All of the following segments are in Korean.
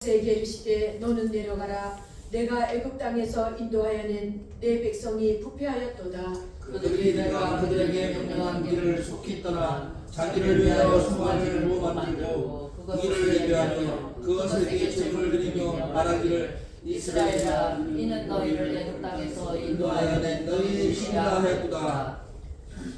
모세에게 이르시되 너는 내려가라. 내가 애굽 땅에서 인도하여 낸 내 백성이 부패하였도다. 그들이 내가 그들에게 명령한 길을 속히 떠나 자기를 위하여 송아지를 못 만들고 이를 예배하며 그것에게 제물을 드리며 말하기를 이스라엘아 이는 너희를 애굽 땅에서 인도하여 낸 너희 신이라 하였도다.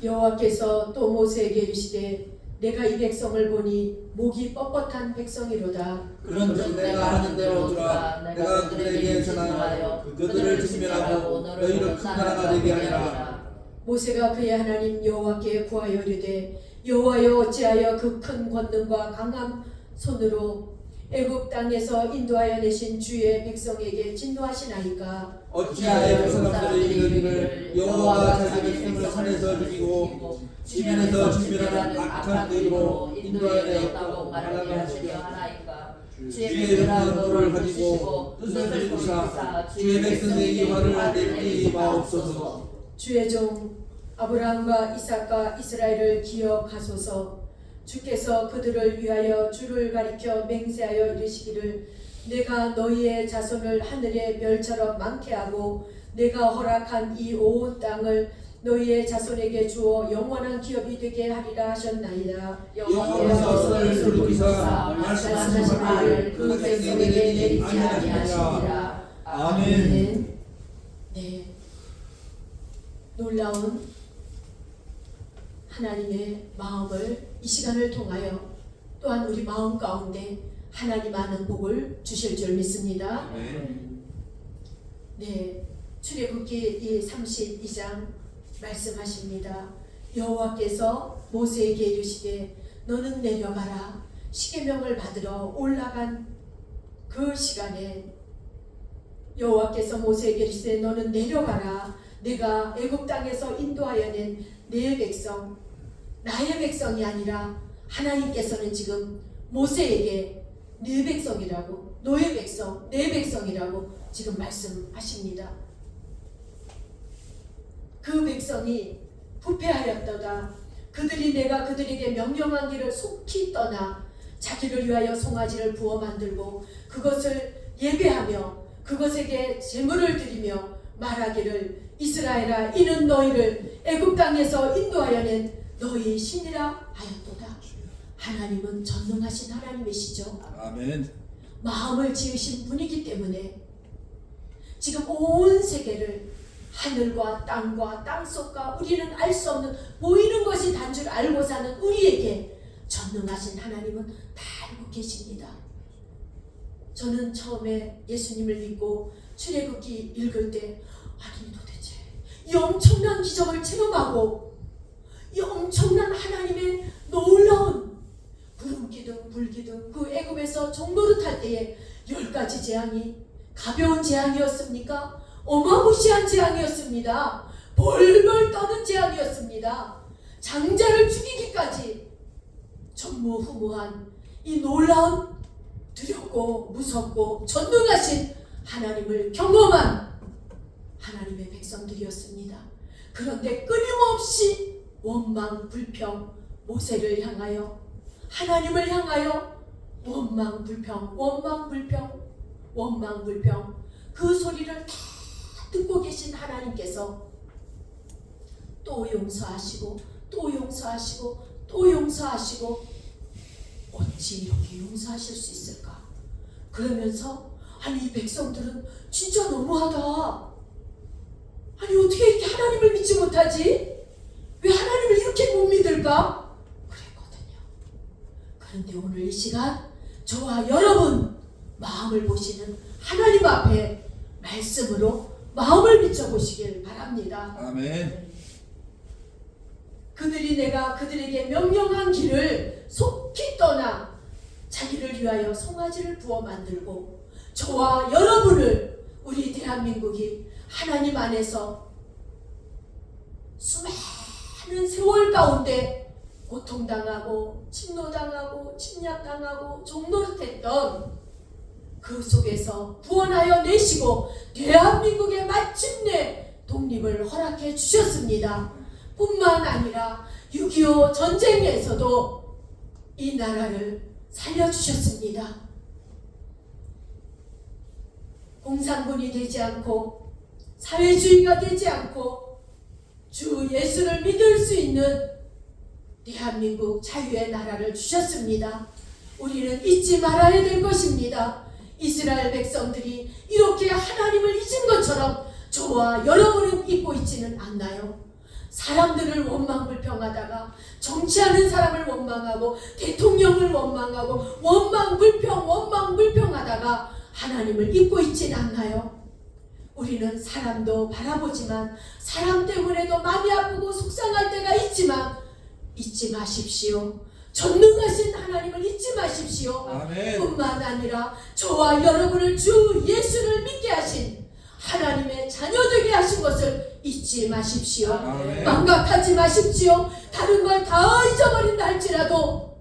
여호와께서 또 모세에게 이르시되 내가 이 백성을 보니 목이 뻣뻣한 백성이로다. 그런즉 내가 하는 대로 들어 내가 그들에게 전하여 그들을 진멸하고 너희를 큰 나라가 되게 하리라. 모세가 그의 하나님 여호와께 구하여 이르되 여호와여 어찌하여 그 큰 권능과 강한 손으로 애굽 땅에서 인도하여 내신 주의 백성에게 진노하시나이까. 어찌하여 그 사람들이 이르기를 여호와가 자기 백성을 산에서 죽이고 지면에서 진멸하는 악한 의로 인도하여 내었다고 말하게 하시려 하나이까. 주의 명령을 가지고 뜻을 들으사 주의 백성의 이 화를 내리지 마옵소서. 주의 종 아브라함과 이삭과 이스라엘을 기억하소서. 주께서 그들을 위하여 주를 가리켜 맹세하여 이르시기를 내가 너희의 자손을 하늘의 별처럼 많게 하고 내가 허락한 이 온 땅을 너희의 자손에게 주어 영원한 기업이 되게 하리라 하셨나이다. 여호와께서 그들을 돌이키사 말씀하신 말을 그 백성에게 내리지 아니하시니라. 아멘. 네, 놀라운 하나님의 마음을 이 시간을 통하여 또한 우리 마음 가운데 하나님 아는 복을 주실 줄 믿습니다. 네, 출애굽기 32장 말씀하십니다. 여호와께서 모세에게 이르시되 너는 내려가라. 십계명을 받으러 올라간 그 시간에 여호와께서 모세에게 이르시되 너는 내려가라. 내가 애굽 땅에서 인도하여 낸 내 백성, 나의 백성이 아니라 하나님께서는 지금 모세에게 내 백성이라고, 너의 백성, 내 백성이라고 지금 말씀하십니다. 그 백성이 부패하였도다. 그들이 내가 그들에게 명령한 길을 속히 떠나 자기를 위하여 송아지를 부어 만들고 그것을 예배하며 그것에게 제물을 드리며 말하기를 이스라엘아 이는 너희를 애굽 땅에서 인도하여 낸 너희 신이라 하였도다. 하나님은 전능하신 하나님이시죠. 아멘. 마음을 지으신 분이기 때문에 지금 온 세계를 하늘과 땅과 땅속과 우리는 알 수 없는 보이는 것이 단 줄 알고 사는 우리에게 전능하신 하나님은 다 알고 계십니다. 저는 처음에 예수님을 믿고 출애굽기 읽을 때 아니 도대체 이 엄청난 기적을 체험하고 이 엄청난 하나님의 놀라운 구름기둥 불기둥 그 애굽에서 종노릇할 때에 10가지 재앙이 가벼운 재앙이었습니까? 어마무시한 재앙이었습니다. 벌벌 떠는 재앙이었습니다. 장자를 죽이기까지 전무후무한 이 놀라운 두렵고 무섭고 전능하신 하나님을 경험한 하나님의 백성들이었습니다. 그런데 끊임없이 원망 불평 모세를 향하여 하나님을 향하여 원망 불평 그 소리를 다 듣고 계신 하나님께서 또 용서하시고 또 용서하시고 또 용서하시고 어찌 이렇게 용서하실 수 있을까? 그러면서 아니 이 백성들은 진짜 너무하다. 아니 어떻게 이렇게 하나님을 믿지 못하지? 왜 하나님을 이렇게 못 믿을까? 그랬거든요. 그런데 오늘 이 시간 저와 여러분 마음을 보시는 하나님 앞에 말씀으로 마음을 비춰보시길 바랍니다. 아멘. 그들이 내가 그들에게 명령한 길을 속히 떠나 자기를 위하여 송아지를 부어 만들고 저와 여러분을 우리 대한민국이 하나님 안에서 수많은 세월 가운데 고통당하고 침노당하고 침략당하고 종노릇했던 그 속에서 구원하여 내시고 대한민국에 마침내 독립을 허락해 주셨습니다. 뿐만 아니라 6.25 전쟁에서도 이 나라를 살려주셨습니다. 공산군이 되지 않고 사회주의가 되지 않고 주 예수를 믿을 수 있는 대한민국 자유의 나라를 주셨습니다. 우리는 잊지 말아야 될 것입니다. 이스라엘 백성들이 이렇게 하나님을 잊은 것처럼 저와 여러분은 잊고 있지는 않나요? 사람들을 원망불평하다가 정치하는 사람을 원망하고 대통령을 원망하고 원망불평하다가 하나님을 잊고 있지는 않나요? 우리는 사람도 바라보지만 사람 때문에도 마음이 아프고 속상할 때가 있지만 잊지 마십시오. 전능하신 하나님을 잊지 마십시오. 아멘. 뿐만 아니라 저와 여러분을 주 예수를 믿게 하신 하나님의 자녀되게 하신 것을 잊지 마십시오. 아멘. 망각하지 마십시오. 다른 걸 다 잊어버린다 할지라도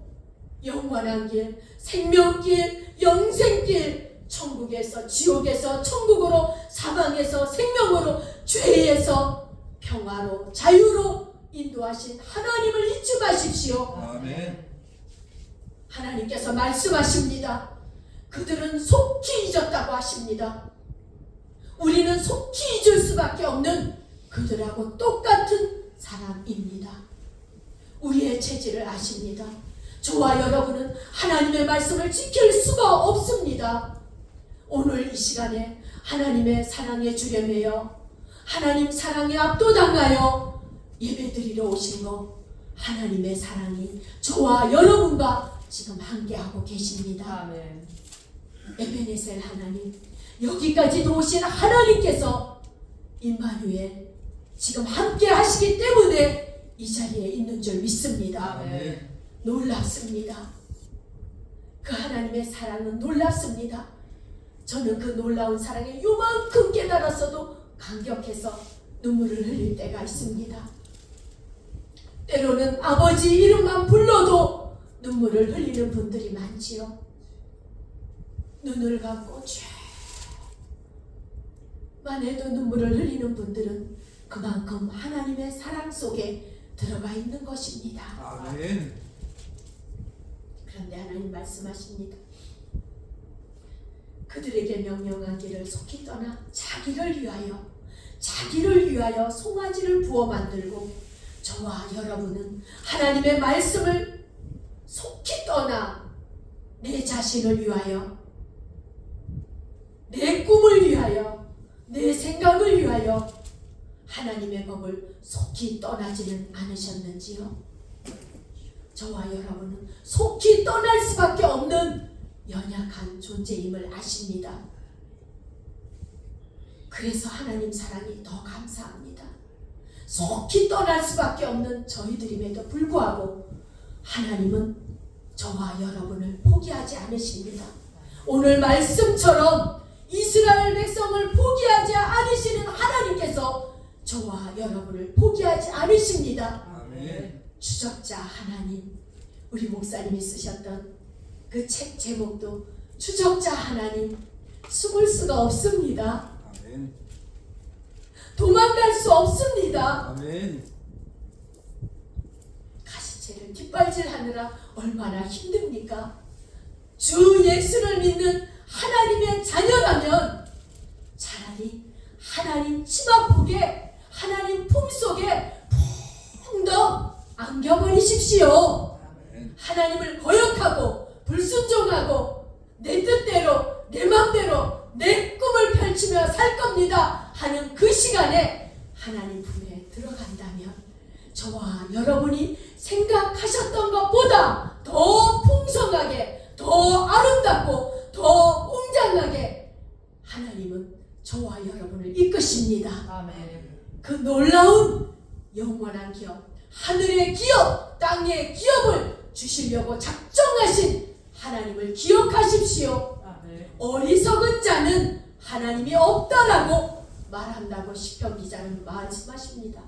영원한 길, 생명길, 영생길, 천국에서 지옥에서 천국으로, 사망에서 생명으로, 죄에서 평화로, 자유로 인도하신 하나님을 잊지 마십시오. 아멘. 하나님께서 말씀하십니다. 그들은 속히 잊었다고 하십니다. 우리는 속히 잊을 수밖에 없는 그들하고 똑같은 사람입니다. 우리의 체질을 아십니다. 저와 여러분은 하나님의 말씀을 지킬 수가 없습니다. 오늘 이 시간에 하나님의 사랑에 주려매여 하나님 사랑에 압도당하여 예배드리러 오신 거, 하나님의 사랑이 저와 여러분과 지금 함께하고 계십니다. 아멘. 에베네셀 하나님, 여기까지 도우신 하나님께서 임마누엘 지금 함께 하시기 때문에 이 자리에 있는 줄 믿습니다. 아멘. 놀랍습니다. 그 하나님의 사랑은 놀랍습니다. 저는 그 놀라운 사랑에 요만큼 깨달았어도 감격해서 눈물을 흘릴 때가 있습니다. 때로는 아버지 이름만 불러도 눈물을 흘리는 분들이 많지요. 눈을 감고 쫙만 해도 눈물을 흘리는 분들은 그만큼 하나님의 사랑 속에 들어가 있는 것입니다. 아멘. 그런데 하나님 말씀하십니다. 그들에게 명령하기를 속히 떠나 자기를 위하여 송아지를 부어 만들고, 저와 여러분은 하나님의 말씀을 속히 떠나 내 자신을 위하여, 내 꿈을 위하여, 내 생각을 위하여 하나님의 법을 속히 떠나지는 않으셨는지요? 저와 여러분은 속히 떠날 수밖에 없는 연약한 존재임을 아십니다. 그래서 하나님 사랑이 더 감사합니다. 속히 떠날 수밖에 없는 저희들임에도 불구하고 하나님은 저와 여러분을 포기하지 않으십니다. 오늘 말씀처럼 이스라엘 백성을 포기하지 않으시는 하나님께서 저와 여러분을 포기하지 않으십니다. 아멘. 추적자 하나님, 우리 목사님이 쓰셨던 그 책 제목도 추적자 하나님, 숨을 수가 없습니다. 아멘. 도망갈 수 없습니다. 아멘. 가시채를 뒷발질하느라 얼마나 힘듭니까? 주 예수를 믿는 하나님의 자녀라면 차라리 하나님 치마폭에, 하나님 품속에 푹 더 안겨버리십시오. 아멘. 하나님을 거역하고 불순종하고 내 뜻대로, 내 맘대로 내 꿈을 펼치며 살 겁니다 하는 그 시간에 하나님 품에 들어간다면 저와 여러분이 생각하셨던 것보다 더 풍성하게, 더 아름답고 더 웅장하게 하나님은 저와 여러분을 이끄십니다. 아멘. 그 놀라운 영원한 기업, 하늘의 기업, 땅의 기업을 주시려고 작정하신 하나님을 기억하십시오. 아멘. 어리석은 자는 하나님이 없다라고 말한다고 시편 기자는 말씀하십니다.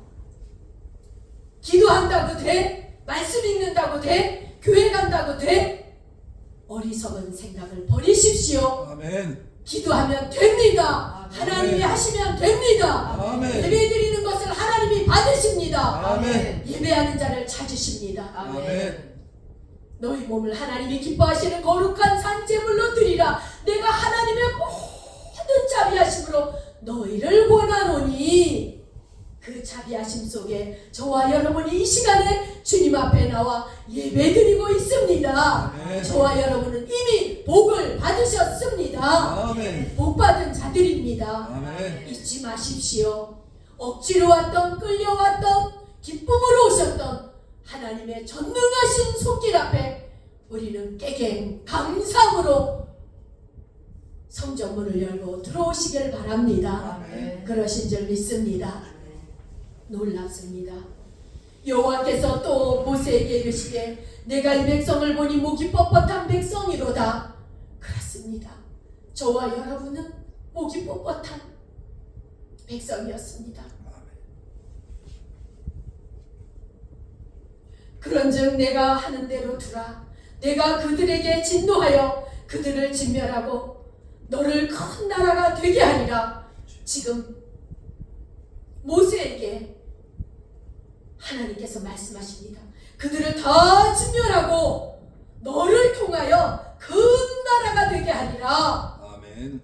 기도한다고 돼? 말씀 읽는다고 돼? 교회 간다고 돼? 어리석은 생각을 버리십시오. 아멘. 기도하면 됩니다. 아멘. 하나님이 하시면 됩니다. 아멘. 예배드리는 것을 하나님이 받으십니다. 아멘. 예배하는 자를 찾으십니다. 아멘. 너희 몸을 하나님이 기뻐하시는 거룩한 산제물로 드리라. 내가 하나님의 모든 자비와 자비하심으로 너희를 권하노니 그 자비하심 속에 저와 여러분이 이 시간에 주님 앞에 나와 예배드리고 있습니다. 아멘. 저와 여러분은 이미 복을 받으셨습니다. 아멘. 복받은 자들입니다. 아멘. 잊지 마십시오. 억지로 왔던 끌려왔던 기쁨으로 오셨던 하나님의 전능하신 손길 앞에 우리는 깨갱 감사함으로 성전문을 열고 들어오시길 바랍니다. 아멘. 그러신 줄 믿습니다. 놀랍습니다. 여호와께서 또 모세에게 이르시되 내가 이 백성을 보니 목이 뻣뻣한 백성이로다. 그렇습니다. 저와 여러분은 목이 뻣뻣한 백성이었습니다. 그런즉 내가 하는 대로 두라. 내가 그들에게 진노하여 그들을 진멸하고 너를 큰 나라가 되게 하리라. 지금 모세에게 하나님께서 말씀하십니다. 그들을 다 진멸하고 너를 통하여 큰 나라가 되게 하리라. 아멘.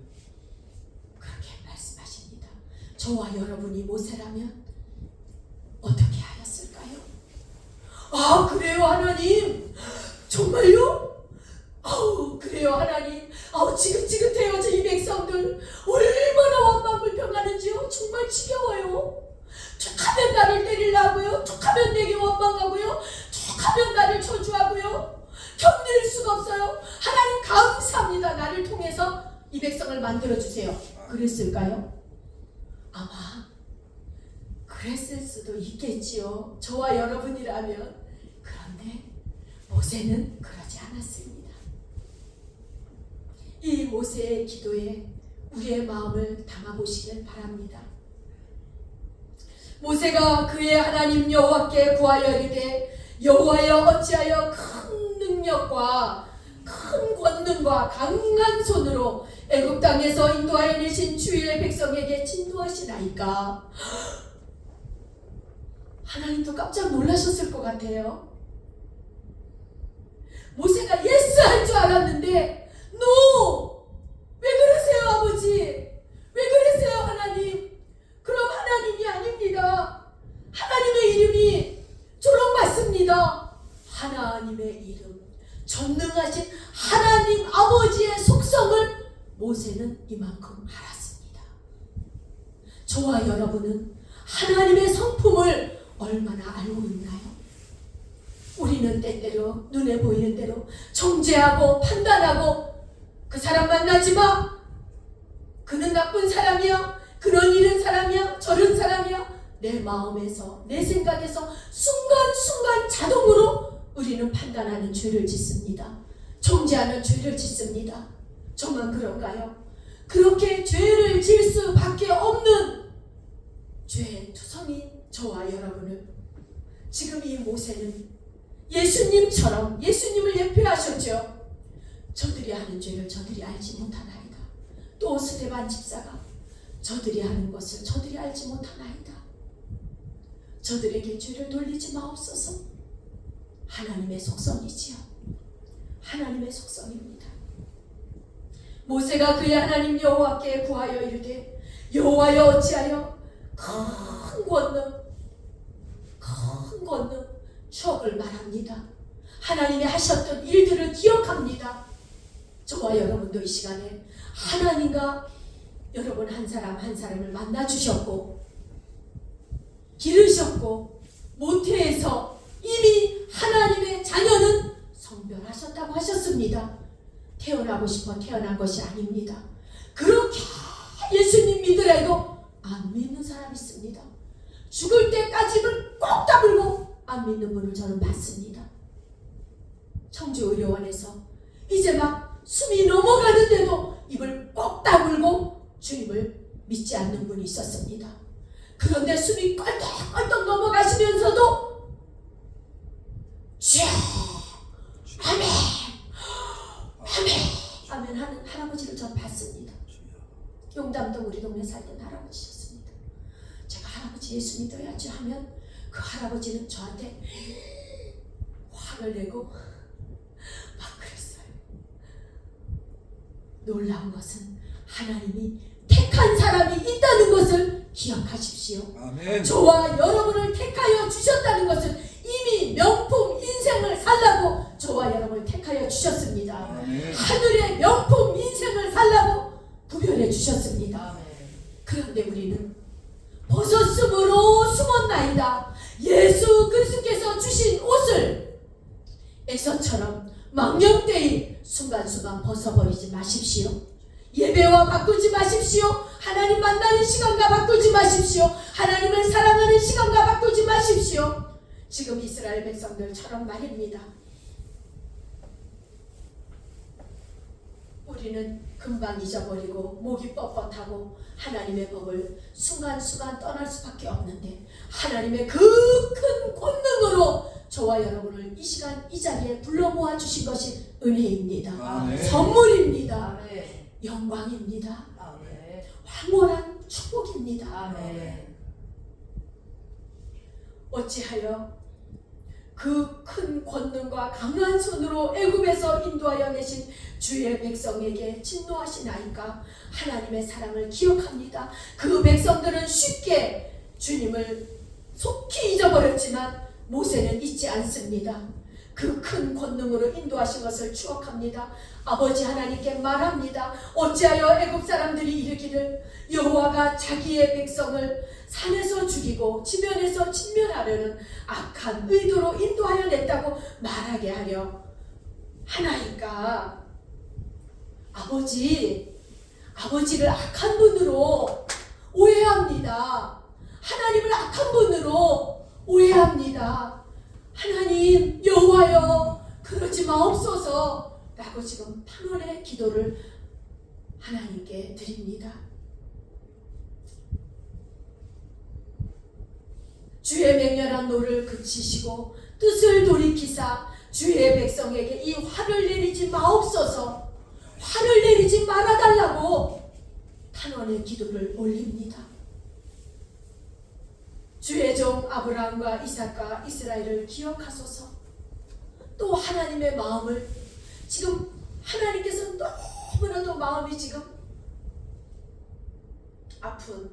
그렇게 말씀하십니다. 저와 여러분이 모세라면 어떻게 하였을까요? 아, 그래요 하나님? 정말요? 아우, 그래요 하나님. 아우, 지긋지긋해요. 저 이 백성들 얼마나 원망불평하는지요. 정말 지겨워요. 툭하면 나를 때리려고요. 툭하면 내게 원망하고요. 툭하면 나를 저주하고요. 견딜 수가 없어요. 하나님 감사합니다. 나를 통해서 이 백성을 만들어주세요. 그랬을까요? 아마 그랬을 수도 있겠지요. 저와 여러분이라면. 그런데 모세는 그러지 않았습니다. 이 모세의 기도에 우리의 마음을 담아보시길 바랍니다. 모세가 그의 하나님 여호와께 구하여 이르되 여호와여 어찌하여 큰 능력과 큰 권능과 강한 손으로 애굽 땅에서 인도하여 내신 주의 백성에게 진노하시나이까. 하나님도 깜짝 놀라셨을 것 같아요. 모세가 예스 할 줄 알았는데 노! 왜 그러세요 아버지? 왜 그러세요 하나님? 그럼 하나님이 아닙니다. 하나님의 이름이 조롱받습니다. 하나님의 이름, 전능하신 하나님 아버지의 속성을 모세는 이만큼 알았습니다. 저와 여러분은 하나님의 성품을 얼마나 알고 있나요? 우리는 때때로 눈에 보이는 대로 정죄하고 판단하고 그 사람 만나지 마. 그는 나쁜 사람이야. 그런 이런 사람이야. 저런 사람이야. 내 마음에서 내 생각에서 순간순간 자동으로 우리는 판단하는 죄를 짓습니다. 정죄하는 죄를 짓습니다. 저만 그런가요? 그렇게 죄를 질 수밖에 없는 죄의 투성인 저와 여러분을 지금 이 모세는 예수님처럼 예수님을 예표하셨죠. 저들이 하는 죄를 저들이 알지 못하나이다. 또 스데반 집사가 저들이 하는 것을 저들이 알지 못하나이다. 저들에게 죄를 돌리지 마옵소서. 하나님의 속성이지요. 하나님의 속성입니다. 모세가 그의 하나님 여호와께 구하여 이르되 여호와여 어찌하여 큰 권능 추억을 말합니다. 하나님이 하셨던 일들을 기억합니다. 저와 여러분도 이 시간에 하나님과 여러분 한 사람 한 사람을 만나 주셨고 기르셨고 모태에서 이미 하나님의 자녀는 성별하셨다고 하셨습니다. 태어나고 싶어 태어난 것이 아닙니다. 그렇게 예수님 믿으라도 안 믿는 사람이 있습니다. 죽을 때까지는 꼭 다물고 안 믿는 분을 저는 봤습니다. 청주의료원에서 이제 막 숨이 넘어가는데도 입을 꼭 다물고 주님을 믿지 않는 분이 있었습니다. 그런데 숨이 껄떡껄떡 넘어가시면서도 주여 아멘 아멘 아멘 하는 할아버지를 전 봤습니다. 용담동 우리 동네 살던 할아버지셨습니다. 제가 할아버지 예수 믿어야지 하면 그 할아버지는 저한테 화를 내고 막 그랬어요. 놀라운 것은 하나님이 택한 악한 사람이 있다는 것을 기억하십시오. 아멘. 저와 여러분을 택하여 주셨다는 것은 이미 명품 인생을 살라고 저와 여러분을 택하여 주셨습니다. 아멘. 하늘의 명품 인생을 살라고 구별해 주셨습니다. 아멘. 그런데 우리는 벗었으므로 숨었나이다. 예수 그리스도께서 주신 옷을 에서처럼 망령되이 순간순간 벗어버리지 마십시오. 예배와 바꾸지 마십시오. 하나님 만나는 시간과 바꾸지 마십시오. 하나님을 사랑하는 시간과 바꾸지 마십시오. 지금 이스라엘 백성들처럼 말입니다. 우리는 금방 잊어버리고 목이 뻣뻣하고 하나님의 법을 순간순간 떠날 수밖에 없는데 하나님의 그 큰 권능으로 저와 여러분을 이 시간 이 자리에 불러 모아 주신 것이 은혜입니다. 아멘. 선물입니다. 아멘. 영광입니다. 아멘. 황홀한 축복입니다. 아멘. 어찌하여 그 큰 권능과 강한 손으로 애굽에서 인도하여 내신 주의 백성에게 진노하시나이까. 하나님의 사랑을 기억합니다. 그 백성들은 쉽게 주님을 속히 잊어버렸지만 모세는 잊지 않습니다. 그 큰 권능으로 인도하신 것을 추억합니다. 아버지 하나님께 말합니다. 어찌하여 애굽 사람들이 이르기를 여호와가 자기의 백성을 산에서 죽이고 지면에서 진멸하려는 악한 의도로 인도하여 냈다고 말하게 하려 하나이까. 아버지를 악한 분으로 오해합니다. 하나님을 악한 분으로 오해합니다. 하나님 여호와여 그러지 마옵소서 라고 지금 탄원의 기도를 하나님께 드립니다. 주의 맹렬한 노를 그치시고 뜻을 돌이키사 주의 백성에게 이 화를 내리지 마옵소서. 화를 내리지 말아달라고 탄원의 기도를 올립니다. 주의 종 아브라함과 이삭과 이스라엘을 기억하소서. 또 하나님의 마음을 지금 하나님께서 너무나도 마음이 지금 아픈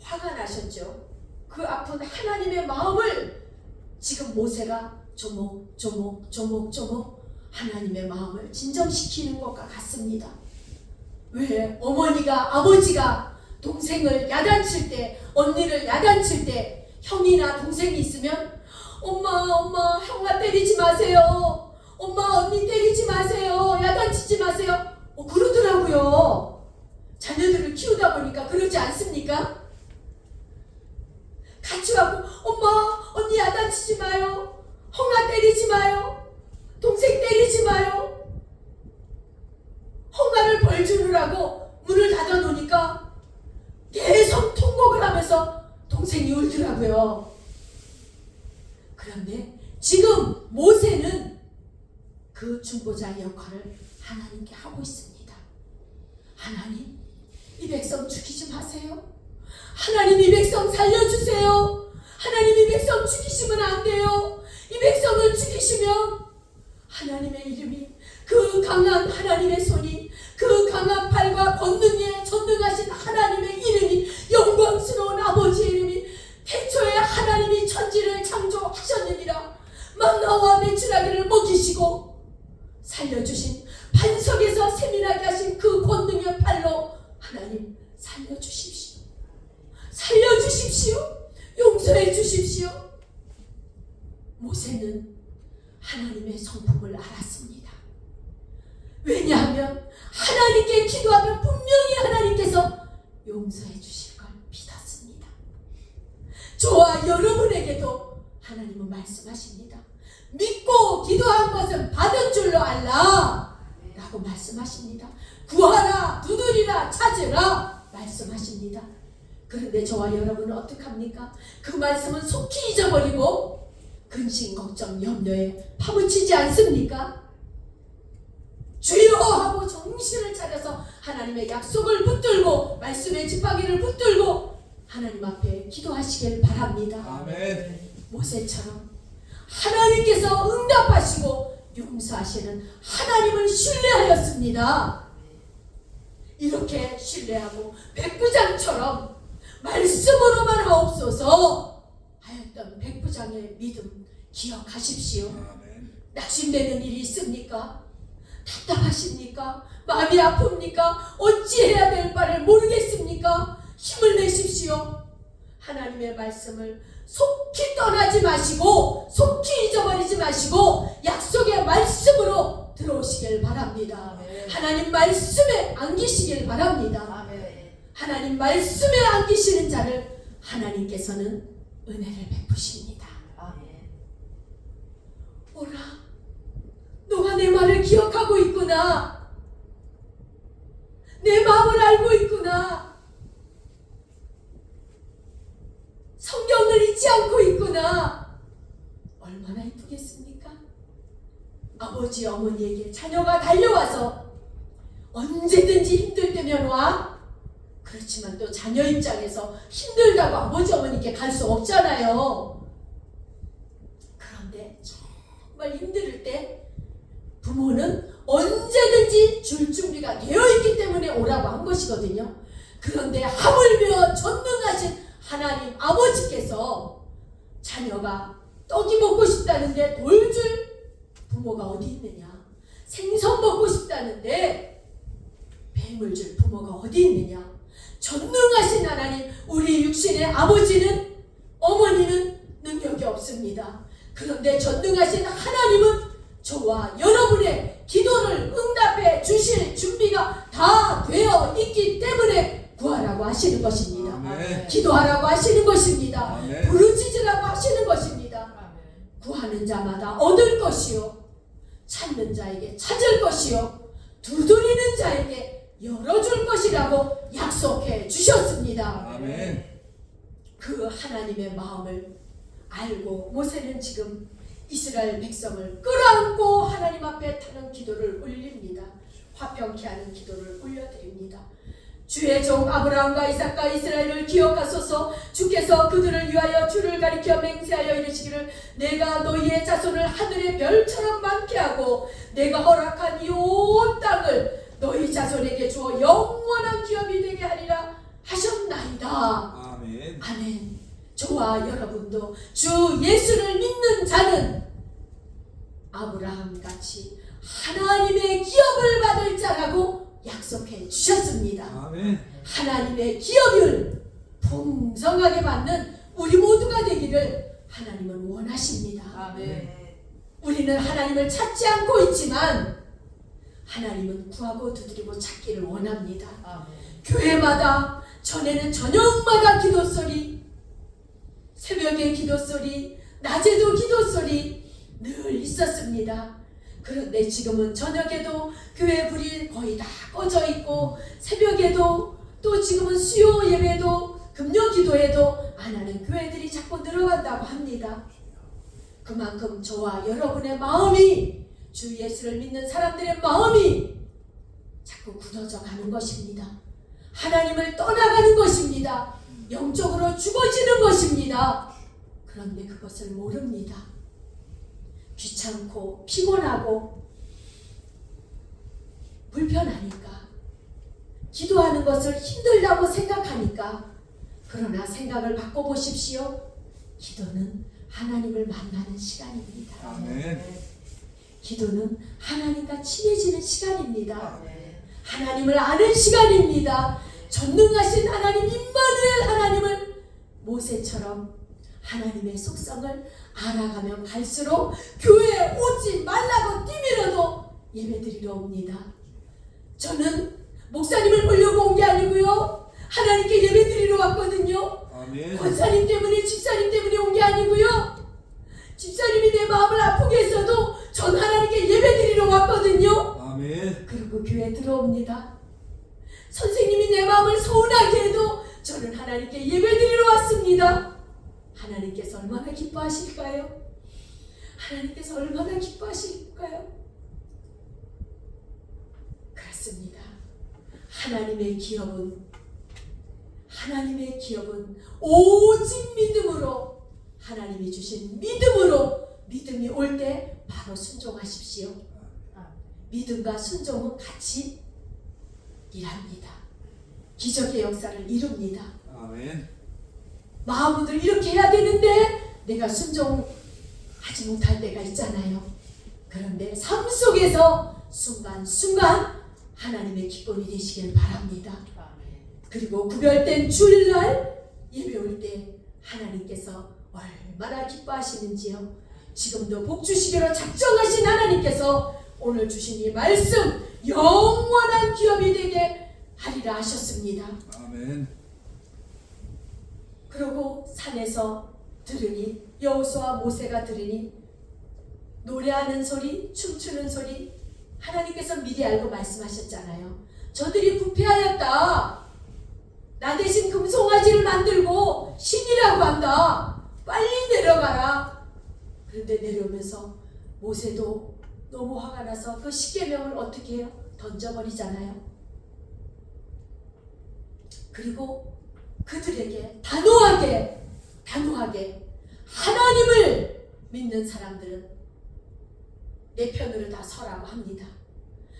화가 나셨죠. 그 아픈 하나님의 마음을 지금 모세가 조목 하나님의 마음을 진정시키는 것과 같습니다. 왜 어머니가 아버지가 동생을 야단칠 때, 언니를 야단칠 때 형이나 동생이 있으면 엄마 형아 때리지 마세요. 엄마 언니 때리지 마세요. 야단치지 마세요. 그러더라고요. 자녀들을 키우다 보니까 그러지 않습니까? 같이 와고 엄마 언니 야단치지 마요. 형아 때리지 마요. 동생 때리지 마요. 형아를 벌 주느라고 문을 닫아 놓으니까 계속 통곡을 하면서 동생이 울더라고요. 그런데 지금 모세는 그 중보자의 역할을 하나님께 하고 있습니다. 하나님, 이 백성 죽이지 마세요. 하나님, 이 백성 살려주세요. 하나님, 이 백성 죽이시면 안 돼요. 이 백성을 죽이시면 하나님의 이름이, 그 강한 하나님의 손이, 그 강한 팔과 권능에 전능하신 하나님의 이름이, 영광스러운 아버지의 이름이, 태초에 하나님이 천지를 창조하셨느니라. 만나와 메추라기를 먹이시고 살려주신, 반석에서 세밀하게 하신 그 권능의 팔로 하나님 살려주십시오. 살려주십시오. 용서해 주십시오. 모세는 하나님의 성품을 알았습니다. 왜냐하면 하나님께 기도하면 분명히 하나님께서 용서해 주실 걸 믿었습니다. 저와 여러분에게도 하나님은 말씀하십니다. 믿고 기도한 것은 받은 줄로 알라 라고 말씀하십니다. 구하라, 두드리라, 찾으라 말씀하십니다. 그런데 저와 여러분은 어떡합니까? 그 말씀은 속히 잊어버리고 근심, 걱정, 염려에 파묻히지 않습니까? 주여 하고 정신을 차려서 하나님의 약속을 붙들고 말씀의 지팡이를 붙들고 하나님 앞에 기도하시길 바랍니다. 아멘. 모세처럼 하나님께서 응답하시고 용서하시는 하나님을 신뢰하였습니다. 이렇게 신뢰하고 백부장처럼 말씀으로만 하옵소서 하였던 백부장의 믿음 기억하십시오. 아멘. 낙심되는 일이 있습니까? 답답하십니까? 마음이 아픕니까? 어찌해야 될 바를 모르겠습니까? 힘을 내십시오. 하나님의 말씀을 속히 떠나지 마시고 속히 잊어버리지 마시고 약속의 말씀으로 들어오시길 바랍니다. 아멘. 하나님 말씀에 안기시길 바랍니다. 아멘. 하나님 말씀에 안기시는 자를 하나님께서는 은혜를 베푸십니다. 아멘. 오라, 너가 내 말을 기억하고 있구나. 내 마음을 알고 있구나. 성경을 잊지 않고 있구나. 얼마나 이쁘겠습니까? 아버지 어머니에게 자녀가 달려와서 언제든지 힘들 때면 와. 그렇지만 또 자녀 입장에서 힘들다고 아버지 어머니께 갈 수 없잖아요. 그런데 정말 힘들 때 부모는 언제든지 줄 준비가 되어 있기 때문에 오라고 한 것이거든요. 그런데 하물며 전능하신 하나님 아버지께서 자녀가 떡이 먹고 싶다는데 돌 줄 부모가 어디 있느냐? 생선 먹고 싶다는데 뱀을 줄 부모가 어디 있느냐? 전능하신 하나님, 우리 육신의 아버지는, 어머니는 능력이 없습니다. 그런데 전능하신 하나님은 저와 여러분의 기도를 응답해 주실 준비가 다 되어 있기 때문에 구하라고 하시는 것입니다. 아멘. 기도하라고 하시는 것입니다. 아멘. 부르짖으라고 하시는 것입니다. 아멘. 구하는 자마다 얻을 것이요, 찾는 자에게 찾을 것이요, 두드리는 자에게 열어줄 것이라고 약속해 주셨습니다. 아멘. 그 하나님의 마음을 알고 모세는 지금 이스라엘 백성을 끌어안고 하나님 앞에 타는 기도를 올립니다. 화평케 하는 기도를 올려드립니다. 주의 종 아브라함과 이삭과 이스라엘을 기억하소서. 주께서 그들을 위하여 주를 가리켜 맹세하여 이르시기를 내가 너희의 자손을 하늘의 별처럼 많게 하고 내가 허락한 이 온 땅을 너희 자손에게 주어 영원한 기업이 되게 하리라 하셨나이다. 아멘. 아멘. 저와 여러분도 주 예수를 믿는 자는 아브라함같이 하나님의 기업을 받을 자라고 약속해 주셨습니다. 아멘. 하나님의 기업을 풍성하게 받는 우리 모두가 되기를 하나님은 원하십니다. 아멘. 우리는 하나님을 찾지 않고 있지만 하나님은 구하고 두드리고 찾기를 원합니다. 아멘. 교회마다 전에는 저녁마다 기도소리, 새벽에 기도소리, 낮에도 기도소리 늘 있었습니다. 그런데 지금은 저녁에도 교회 불이 거의 다 꺼져 있고 새벽에도 또 지금은 수요 예배도 금요 기도에도 안 하는 교회들이 자꾸 늘어간다고 합니다. 그만큼 저와 여러분의 마음이, 주 예수를 믿는 사람들의 마음이 자꾸 굳어져 가는 것입니다. 하나님을 떠나가는 것입니다. 영적으로 죽어지는 것입니다. 그런데 그것을 모릅니다. 귀찮고 피곤하고 불편하니까, 기도하는 것을 힘들다고 생각하니까. 그러나 생각을 바꿔보십시오. 기도는 하나님을 만나는 시간입니다. 아멘. 기도는 하나님과 친해지는 시간입니다. 아멘. 하나님을 아는 시간입니다. 전능하신 하나님, 임마누엘 하나님을 모세처럼 하나님의 속성을 알아가면 갈수록 교회에 오지 말라고 뛰밀어도 예배드리러 옵니다. 저는 목사님을 보려고 온 게 아니고요, 하나님께 예배드리러 왔거든요. 아멘. 권사님 때문에, 집사님 때문에 온 게 아니고요, 집사님이 내 마음을 아프게 했어도 전 하나님께 예배드리러 왔거든요. 아멘. 그리고 교회에 들어옵니다. 선생님이 내 마음을 서운하게 해도 저는 하나님께 예배드리러 왔습니다. 하나님께서 얼마나 기뻐하실까요? 하나님께서 얼마나 기뻐하실까요? 그렇습니다. 하나님의 기업은 오직 믿음으로, 하나님이 주신 믿음으로, 믿음이 올 때 바로 순종하십시오. 믿음과 순종은 같이 일합니다. 기적의 역사를 이룹니다. 아멘. 마음으로 이렇게 해야 되는데 내가 순종하지 못할 때가 있잖아요. 그런데 삶 속에서 순간순간 하나님의 기쁨이 되시길 바랍니다. 그리고 구별된 주일날 예배 올 때 하나님께서 얼마나 기뻐하시는지요. 지금도 복 주시기로 작정하신 하나님께서 오늘 주신 이 말씀 영원한 기업이 되게 하리라 하셨습니다. 아멘. 그러고 산에서 들으니 여호수아 모세가 들으니 노래하는 소리, 춤추는 소리 하나님께서 미리 알고 말씀하셨잖아요. 저들이 부패하였다. 나 대신 금송아지를 만들고 신이라고 한다. 빨리 내려가라. 그런데 내려오면서 모세도 너무 화가 나서 그 십계명을 어떻게 해요? 던져버리잖아요. 그리고 그들에게 단호하게 하나님을 믿는 사람들은 내 편으로 다 서라고 합니다.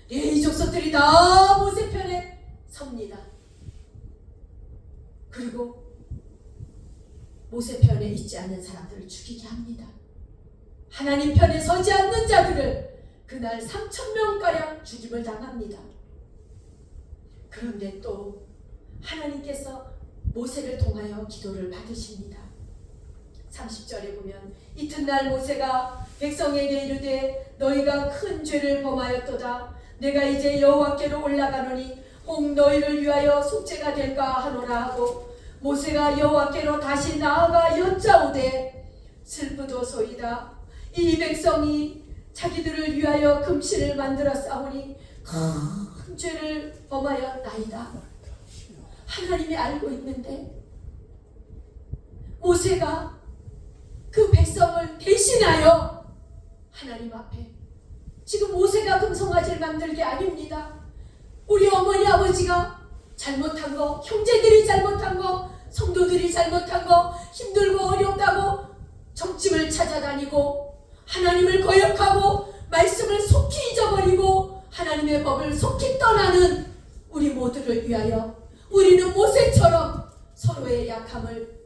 레위 족속들이 다 모세 편에 섭니다. 그리고 모세 편에 있지 않는 사람들을 죽이게 합니다. 하나님 편에 서지 않는 자들을 그날 3,000명가량 죽임을 당합니다. 그런데 또 하나님께서 모세를 통하여 기도를 받으십니다. 30절에 보면 이튿날 모세가 백성에게 이르되 너희가 큰 죄를 범하였도다. 내가 이제 여호와께로 올라가노니 혹 너희를 위하여 속죄가 될까 하노라 하고 모세가 여호와께로 다시 나아가 여짜오되 슬프도소이다. 이 백성이 자기들을 위하여 금신을 만들어 싸우니 큰 죄를 범하였나이다. 하나님이 알고 있는데 모세가 그 백성을 대신하여 하나님 앞에 지금 모세가 금송아지를 만들 게 아닙니다. 우리 어머니 아버지가 잘못한 거, 형제들이 잘못한 거, 성도들이 잘못한 거, 힘들고 어렵다고 점집을 찾아다니고 하나님을 거역하고 말씀을 속히 잊어버리고 하나님의 법을 속히 떠나는 우리 모두를 위하여 우리는 모세처럼 서로의 약함을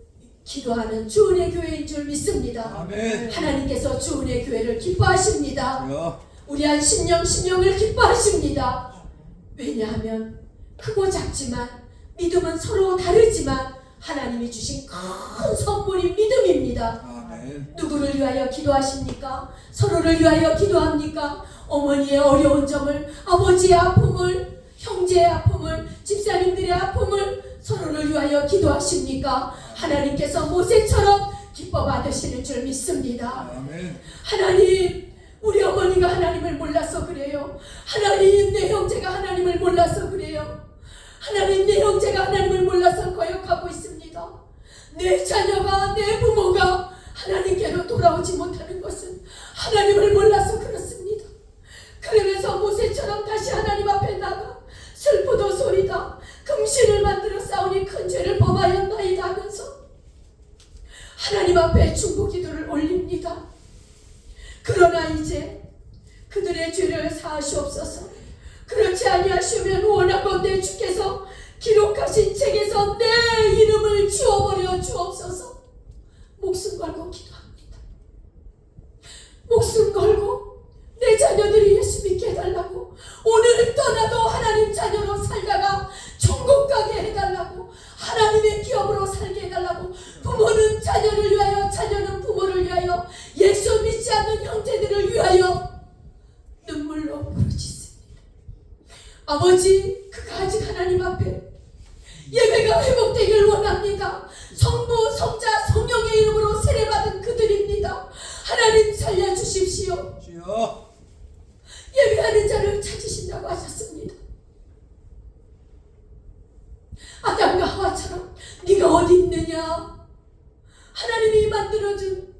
기도하는 주은혜 교회인 줄 믿습니다. 아멘. 하나님께서 주은혜 교회를 기뻐하십니다. 주여. 우리 한 심령을 기뻐하십니다. 왜냐하면 크고 작지만 믿음은 서로 다르지만 하나님이 주신 큰 선물이 믿음입니다. 아멘. 누구를 위하여 기도하십니까? 서로를 위하여 기도합니까? 어머니의 어려운 점을, 아버지의 아픔을, 형제의 아픔을, 집사님들의 아픔을 서로를 위하여 기도하십니까? 하나님께서 모세처럼 기뻐 받으시는 줄 믿습니다. 아멘. 하나님, 우리 어머니가 하나님을 몰라서 그래요. 하나님, 내 형제가 하나님을 몰라서 그래요. 하나님, 내 형제가 하나님을 몰라서 거역하고 있습니다. 내 자녀가, 내 부모가 하나님께로 돌아오지 못하는 것은 하나님을 몰라서 그렇습니다. 그러면서 모세처럼 다시 하나님 앞에 나가 슬프도소이다. 금신을 만들어 싸우니 큰 죄를 범하였나이다 하면서 하나님 앞에 중보 기도를 올립니다. 그러나 이제 그들의 죄를 사하시옵소서. 그렇지 아니하시면 원하건대 주께서 기록하신 책에서 내 이름을 지워버려 주옵소서. 목숨 걸고 기도합니다. 목숨 걸고 내 자녀들이 예수 믿게 해달라고, 오늘 떠나도 하나님 자녀로 살다가 천국 가게 해달라고, 하나님의 기업으로 살게 해달라고, 부모는 자녀를 위하여, 자녀는 부모를 위하여, 예수 믿지 않는 형제들을 위하여 눈물로 부르짖습니다. 아버지, 그가 아직 하나님 앞에 예배가 회복되길 원합니다. 성부, 성자, 성령의 이름으로 세례받은 그들입니다. 하나님 살려주십시오. 주여. 예배하는 자를 찾으신다고 하셨습니다. 아담과 하와처럼 네가 어디 있느냐? 하나님이 만들어준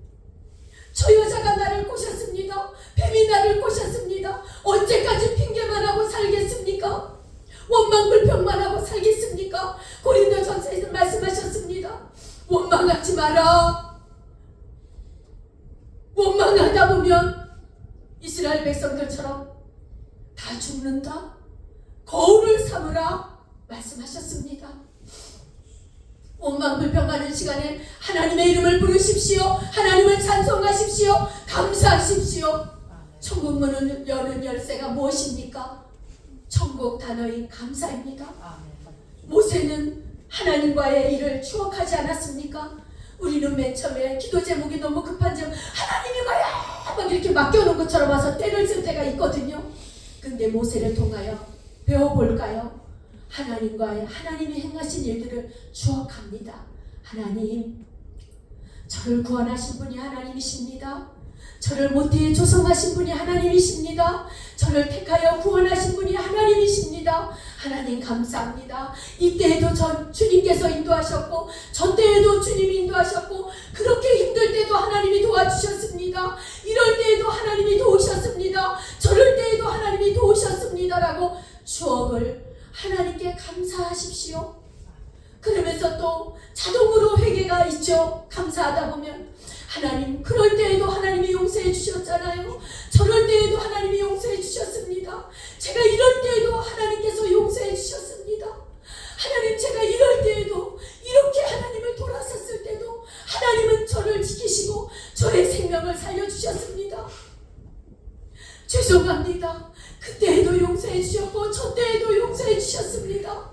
저 여자가 나를 꼬셨습니다. 뱀이 나를 꼬셨습니다. 언제까지 핑계만 하고 살겠습니까? 원망불평만 하고 살겠습니까? 고린도전서에서 말씀하셨습니다. 원망하지 마라. 원망하다 보면 이스라엘 백성들처럼 다 죽는다. 거울을 삼으라 말씀하셨습니다. 온만 불평하는 시간에 하나님의 이름을 부르십시오. 하나님을 찬송하십시오. 감사하십시오. 천국 문을 여는 열쇠가 무엇입니까? 천국 단어인 감사입니다. 모세는 하나님과의 일을 추억하지 않았습니까? 우리는 맨 처음에 기도 제목이 너무 급한 점 하나님이가요 막 이렇게 맡겨놓은 것처럼 와서 때를 쓸 때가 있거든요. 근데 모세를 통하여 배워볼까요? 하나님이 행하신 일들을 추억합니다. 하나님, 저를 구원하신 분이 하나님이십니다. 저를 못되게 조성하신 분이 하나님이십니다. 저를 택하여 구원하신 분이 하나님이십니다. 하나님 감사합니다. 이때에도 주님께서 인도하셨고 저 때에도 주님이 인도하셨고 그렇게 힘들 때도 하나님이 도와주셨습니다. 이럴 때에도 하나님이 도우셨습니다. 저럴 때에도 하나님이 도우셨습니다. 라고 추억을 하나님께 감사하십시오. 그러면서 또 자동으로 회개가 있죠. 감사하다 보면 하나님, 그럴 때에도 하나님이 용서해 주셨잖아요. 저럴 때에도 하나님이 용서해 주셨습니다. 제가 이럴 때에도 하나님께서 용서해 주셨습니다. 하나님, 제가 이럴 때에도 이렇게 하나님을 돌아섰을 때도 하나님은 저를 지키시고 저의 생명을 살려주셨습니다. 죄송합니다. 그때에도 용서해 주셨고 저 때에도 용서해 주셨습니다.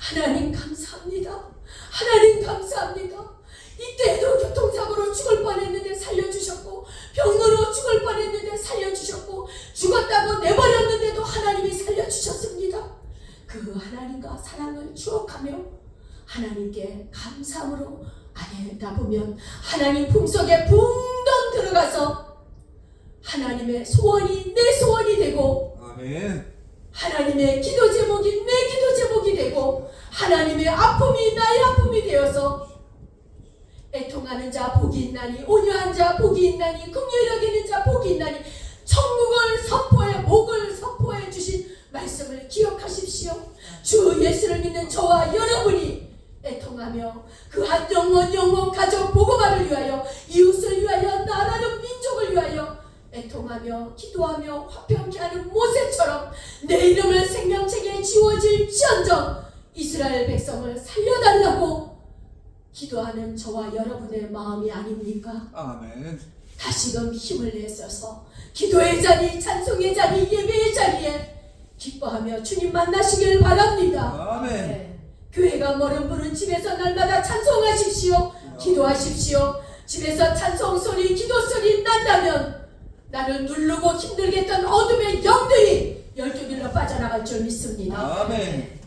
하나님 감사합니다. 하나님 감사합니다. 이때에도 교통사고로 죽을 뻔했는데 살려주셨고 병으로 죽을 뻔했는데 살려주셨고 죽었다고 내버렸는데도 하나님이 살려주셨습니다. 그 하나님과 사랑을 추억하며 하나님께 감사함으로 아내다 보면 하나님 품속에 붕덩 들어가서 하나님의 소원이 내 소원이 되고 아멘. 하나님의 기도 제목이 내 기도 제목이 되고 하나님의 아픔이 나의 아픔이 되어서 애통하는 자 복이 있나니 온유한 자 복이 있나니 긍휼히 여기는 자 복이 있나니 천국을 선포해 복을 선포해 주신 말씀을 기억하십시오. 주 예수를 믿는 저와 여러분이 애통하며 그 한 영혼 가족 복음화를 위하여 이웃을 위하여 나라는 민족을 위하여 애통하며 기도하며 화평케 하는 모세처럼 내 이름을 생명책에 지워질지언정 이스라엘 백성을 살려달라고 기도하는 저와 여러분의 마음이 아닙니까? 아멘. 다시금 힘을 내셔서 기도의 자리, 찬송의 자리, 예배의 자리에 기뻐하며 주님 만나시길 바랍니다. 아멘. 교회가 멀은 분은 집에서 날마다 찬송하십시오. 기도하십시오. 집에서 찬송 소리, 기도 소리 난다면 나를 누르고 힘들게 했던 어둠의 영들이 12길로 빠져나갈 줄 믿습니다. 아멘.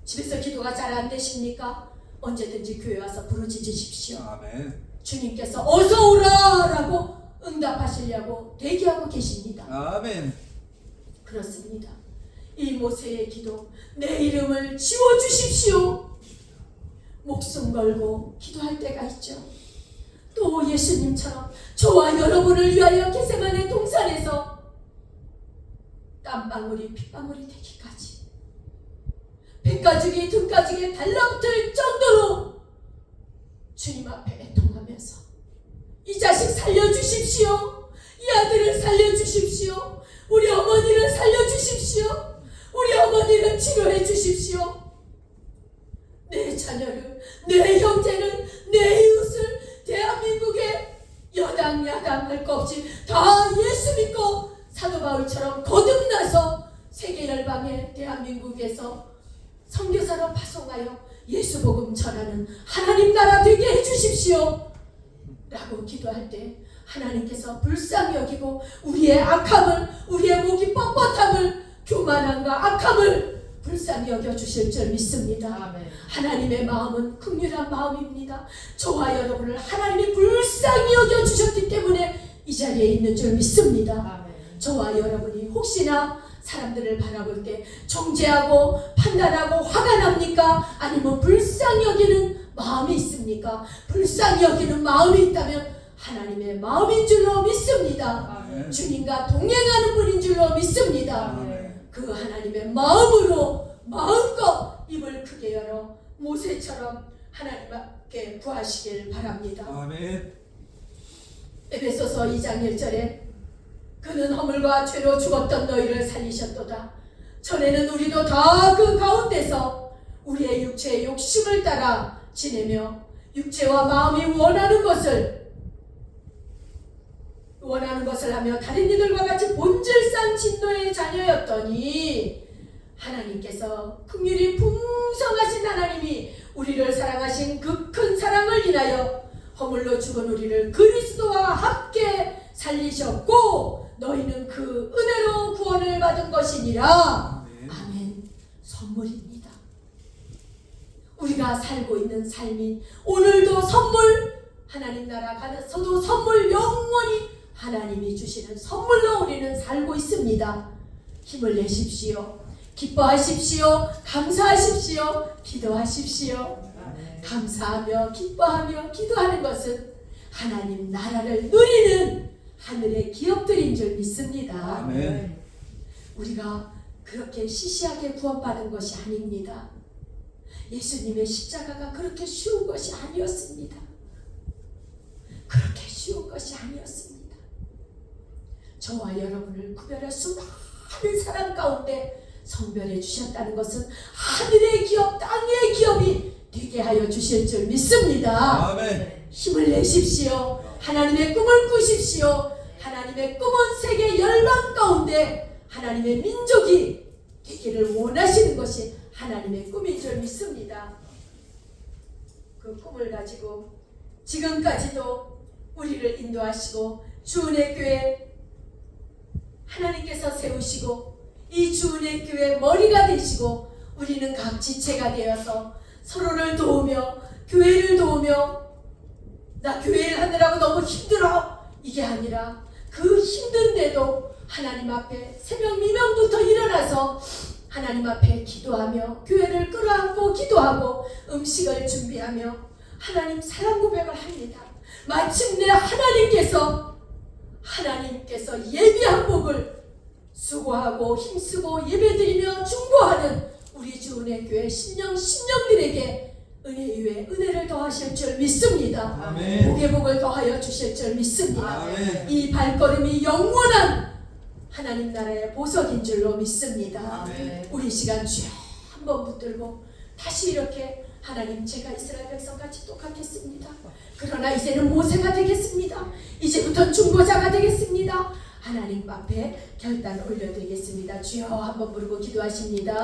집에서 기도가 잘 안 되십니까? 언제든지 교회 와서 부르짖으십시오. 아멘. 주님께서 어서 오라라고 응답하시려고 대기하고 계십니다. 아멘. 그렇습니다. 이 모세의 기도, 내 이름을 지워주십시오. 목숨 걸고 기도할 때가 있죠. 또 예수님처럼 저와 여러분을 위하여 겟세마네 동산에서 땀방울이 핏방울이 되기까지 배가죽이 등가죽에 달라붙을 정도로 주님 앞에 애통하면서 이 자식 살려주십시오. 이 아들을 살려주십시오. 우리 어머니를 살려주십시오. 우리 어머니를 치료해 주십시오. 내 자녀를, 내 형제를, 내 이웃을 대한민국에 여당 야당 할 것 없이 다 예수 믿고 사도 바울처럼 거듭나서 세계 열방에 대한민국에서 선교사로 파송하여 예수 복음 전하는 하나님 나라 되게 해주십시오 라고 기도할 때 하나님께서 불쌍히 여기고 우리의 악함을, 우리의 목이 뻣뻣함을, 교만함과 악함을 불쌍히 여겨주실 줄 믿습니다. 아멘. 하나님의 마음은 긍휼한 마음입니다. 저와 여러분을 하나님이 불쌍히 여겨주셨기 때문에 이 자리에 있는 줄 믿습니다. 아멘. 저와 여러분이 혹시나 사람들을 바라볼 때 정죄하고 판단하고 화가 납니까? 아니면 불쌍히 여기는 마음이 있습니까? 불쌍히 여기는 마음이 있다면 하나님의 마음인 줄로 믿습니다. 아멘. 주님과 동행하는 분인 줄로 믿습니다. 아멘. 그 하나님의 마음으로 마음껏 입을 크게 열어 모세처럼 하나님께 구하시길 바랍니다. 아멘. 에베소서 2장 1절에 그는 허물과 죄로 죽었던 너희를 살리셨도다. 전에는 우리도 다 그 가운데서 우리의 육체의 욕심을 따라 지내며 육체와 마음이 원하는 것을 하며 다른 이들과 같이 본질상 진노의 자녀였더니 하나님께서 긍휼이 풍성하신 하나님이 우리를 사랑하신 그 큰 사랑을 인하여 허물로 죽은 우리를 그리스도와 함께 살리셨고 너희는 그 은혜로 구원을 받은 것이니라. 아멘. 선물입니다. 우리가 살고 있는 삶이 오늘도 선물, 하나님 나라 가서도 선물, 영원히 하나님이 주시는 선물로 우리는 살고 있습니다. 힘을 내십시오. 기뻐하십시오. 감사하십시오. 기도하십시오. 감사하며 기뻐하며 기도하는 것은 하나님 나라를 누리는 하늘의 기업들인 줄 믿습니다. 아멘. 우리가 그렇게 시시하게 구원받은 것이 아닙니다. 예수님의 십자가가 그렇게 쉬운 것이 아니었습니다. 그렇게 쉬운 것이 아니었습니다. 저와 여러분을 구별할 수많은 사람 가운데 성별해 주셨다는 것은 하늘의 기업, 땅의 기업이 되게 하여 주실 줄 믿습니다. 아멘. 힘을 내십시오. 하나님의 꿈을 꾸십시오. 하나님의 꿈은 세계 열방 가운데 하나님의 민족이 되기를 원하시는 것이 하나님의 꿈인 줄 믿습니다. 그 꿈을 가지고 지금까지도 우리를 인도하시고 주은혜 교회 하나님께서 세우시고 이 주은혜 교회 머리가 되시고 우리는 각 지체가 되어서 서로를 도우며 교회를 도우며 나 교회를 하느라고 너무 힘들어 이게 아니라 그 힘든데도 하나님 앞에 새벽 미명부터 일어나서 하나님 앞에 기도하며 교회를 끌어안고 기도하고 음식을 준비하며 하나님 사랑 고백을 합니다. 마침내 하나님께서 예비한 복을 수고하고 힘쓰고 예배드리며 중보하는 우리 주은혜 교회 신령들에게 은혜 위에 은혜를 더하실 줄 믿습니다. 아멘. 복의 복을 더하여 주실 줄 믿습니다. 아멘. 이 발걸음이 영원한 하나님 나라의 보석인 줄로 믿습니다. 아멘. 우리 시간 주여 한번 붙들고 다시 이렇게 하나님 제가 이스라엘 백성같이 똑같겠습니다. 그러나 이제는 모세가 되겠습니다. 이제부터 중보자가 되겠습니다. 하나님 앞에 결단 올려드리겠습니다. 주여 한번 부르고 기도하십니다.